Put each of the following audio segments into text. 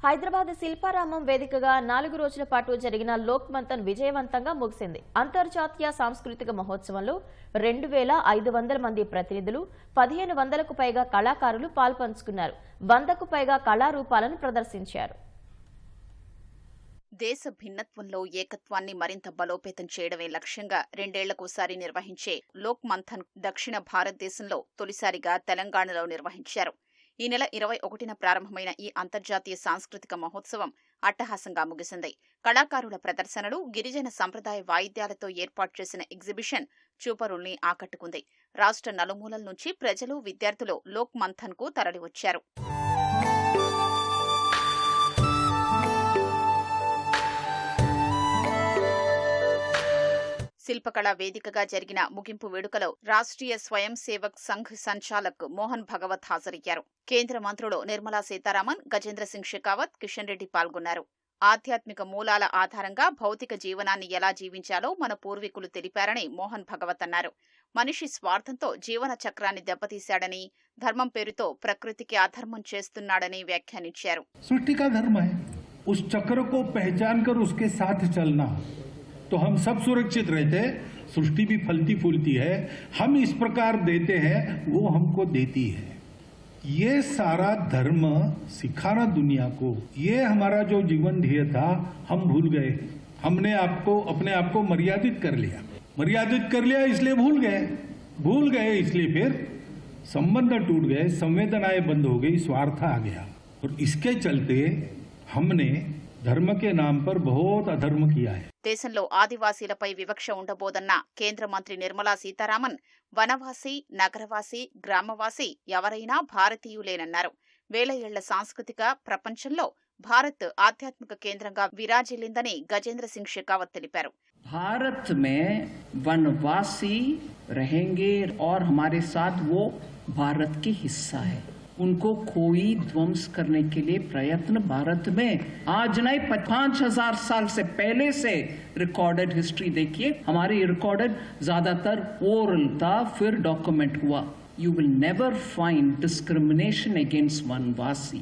హైదరాబాద్ శిల్పారామం వేదికగా 4 రోజుల పాటు జరిగిన లోక్ మంథన్ విజయవంతంగా ముగిసింది. అంతర్జాతీయ సాంస్కృతిక మహోత్సవంలో 2500 మంది ప్రతినిధులు, 1500కు పైగా కళాకారులు పాల్పంచుకున్నారు. 100కు పైగా కళారూపాలను ప్రదర్శించారు. దేశ భిన్నత్వంలో ఏకత్వాన్ని మరింత బలోపేతం చేయడమే లక్ష్యంగా 2 ఏళ్లకోసారి నిర్వహించే లోక్ మంథన్ దక్షిణ భారతదేశంలో తొలిసారిగా తెలంగాణలో నిర్వహించారు. ఈ నెల 21న ప్రారంభమైన ఈ అంతర్జాతీయ సాంస్కృతిక మహోత్సవం అట్టహాసంగా ముగిసింది. కళాకారుల ప్రదర్శనలు, గిరిజన సంప్రదాయ వాయిద్యాలతో ఏర్పాటు చేసిన ఎగ్జిబిషన్ చూపరుల్ని ఆకట్టుకుంది. రాష్ట్ర నలుమూలల నుంచి ప్రజలు, విద్యార్థులు లోక్ మంథన్ కు తరలివచ్చారు. శిల్పకళా వేదికగా జరిగిన ముగింపు వేడుకలో రాష్ట్రీయ స్వయం సేవక్ సంఘ్ సంచాలక్ మోహన్ భగవత్ హాజరయ్యారు. కేంద్ర మంత్రులు నిర్మలా సీతారామన్, గజేంద్ర సింగ్ షెకావత్, కిషన్ రెడ్డి పాల్గొన్నారు. ఆధ్యాత్మిక మూలాల ఆధారంగా భౌతిక జీవనాన్ని ఎలా జీవించాలో మన పూర్వీకులు తెలిపారని మోహన్ భగవత్ అన్నారు. మనిషి స్వార్థంతో జీవన చక్రాన్ని దెబ్బతీశాడని, ధర్మం పేరుతో ప్రకృతికి అధర్మం చేస్తున్నాడని వ్యాఖ్యానించారు. तो हम सब सुरक्षित रहते हैं, सृष्टि भी फलती फूलती है, हम इस प्रकार देते हैं, वो हमको देती है। ये सारा धर्म सिखाना दुनिया को, ये हमारा जो जीवन ध्येय था हम भूल गए। हमने अपने आप को मर्यादित कर लिया इसलिए भूल गए इसलिए फिर संबंध टूट गए, संवेदनाएं बंद हो गई, स्वार्थ आ गया और इसके चलते हमने ధర్మ కే నామ్ పర్ బహుత్ అధర్మ కియా హై. దేశంలో ఆదివాసీలపై వివక్ష ఉండబోదన్న కేంద్ర మంత్రి నిర్మలా సీతారామన్ వనవాసి, నగరవాసి, గ్రామవాసి ఎవరైనా భారతీయులేనన్నారు. 1000 ఏళ్ల సాంస్కృతిక ప్రపంచంలో భారత్ ఆధ్యాత్మిక కేంద్రంగా విరాజిల్లిందని గజేంద్ర సింగ్ షెకావత్ తెలిపారు. भारत में वनवासी रहेंगे और हमारे साथ वो भारत के हिस्सा है. उनको कोई ध्वंस करने के लिए प्रयत्न भारत में आज नहीं 5000 साल से पहले से रिकॉर्डेड हिस्ट्री देखिए. हमारी रिकॉर्डेड ज्यादातर ओरल था, फिर डॉक्यूमेंट हुआ. You will never find discrimination against वनवासी.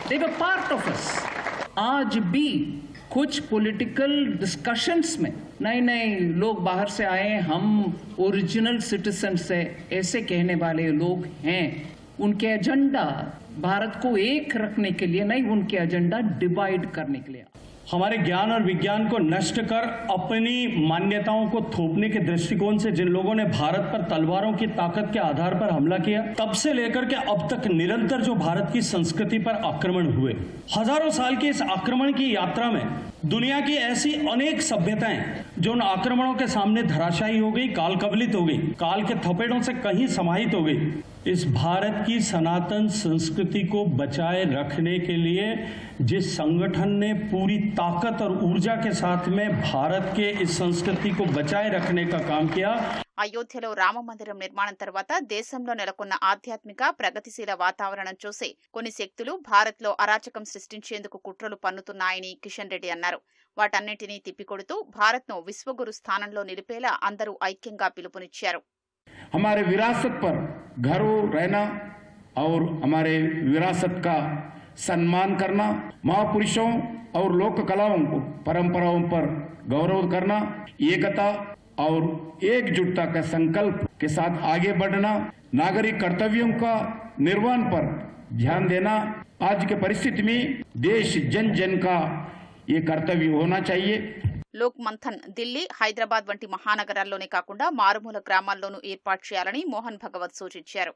They were part of us. आज भी कुछ पॉलिटिकल डिस्कशंस में नए लोग बाहर से आए, हम ओरिजिनल सिटीजन से ऐसे कहने वाले लोग हैं. उनके एजेंडा भारत को एक रखने के लिए नहीं, उनके एजेंडा डिवाइड करने के लिए. हमारे ज्ञान और विज्ञान को नष्ट कर अपनी मान्यताओं को थोपने के दृष्टिकोण से जिन लोगों ने भारत पर तलवारों की ताकत के आधार पर हमला किया, तब से लेकर के अब तक निरंतर जो भारत की संस्कृति पर आक्रमण हुए, हजारों साल की इस आक्रमण की यात्रा में दुनिया की ऐसी अनेक सभ्यताएं जो उन आक्रमणों के सामने धराशायी हो गई, काल कबलित हो गई, काल के थपेड़ों से कहीं समाहित हो गई. इस भारत की सनातन संस्कृति को बचाए रखने के लिए जिस संगठन ने पूरी ताकत और ऊर्जा के साथ में भारत के इस संस्कृति को बचाए रखने का काम किया. అయోధ్యలో రామ మందిరం నిర్మాణం తర్వాత దేశంలో నెలకొన్న ఆధ్యాత్మిక ప్రగతిశీల వాతావరణం చూసి కొన్ని శక్తులు భారత్లో అరాచకం సృష్టించేందుకు కుట్రలు పన్నుతున్నాయని కిషన్ రెడ్డి అన్నారు. వాటన్నింటినీ తిప్పికొడుతూ భారత్ను విశ్వగురు స్థానంలో నిలిపేలా అందరూ ఐక్యంగా పిలుపునిచ్చారు. हमारे विरासत पर घरों रहना और हमारे विरासत का सम्मान करना, महापुरुषों और लोक कलाओं को, परंपराओं पर गौरव करना, एकता और एकजुटता का संकल्प के साथ आगे बढ़ना, नागरिक कर्तव्यों का निर्वहन पर ध्यान देना. आज के परिस्थिति में देश जन जन का ये कर्तव्य होना चाहिए. లోక్ మంథన్ ఢిల్లీ, హైదరాబాద్ వంటి మహానగరాల్లోనే కాకుండా మారుమూల గ్రామాల్లోనూ ఏర్పాటు చేయాలని మోహన్ భగవత్ సూచించారు.